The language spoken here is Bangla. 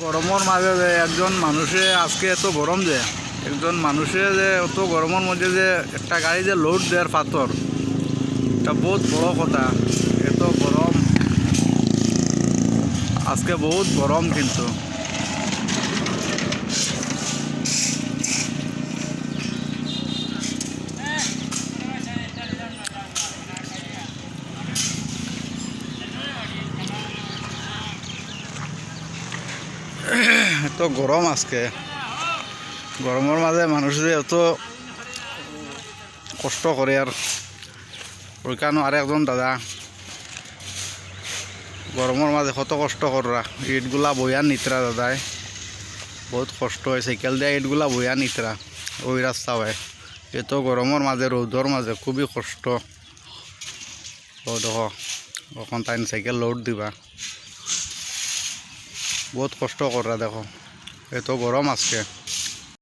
গরমের মাঝে যে একজন মানুষে আজকে এত গরম যে একজন মানুষে যে অত গরমের মধ্যে যে একটা গাড়ি যে লোড দেওয়ার পাথর, এটা বহুত বড় কথা। এত গরম আজকে, বহুত গরম কিন্তু। এত গরম আজকে, গরমের মাঝে মানুষ যে এত কষ্ট করে। আর ওইখানে আর একজন দাদা গরমের মাঝে কত কষ্ট করা, ইটগুলা বইয়া নিতরা দাদায় বহুত কষ্ট হয়, সাইকেল দিয়ে ইটগুলা বইয়া নিতরা ওই রাস্তা হয়। এত গরমের মাঝে রৌদর মাঝে খুবই কষ্ট। ও দেখো ওখান তাই সাইকেল লোড দিবা, বহুত কষ্ট করা। দেখো এত গরম আজকে।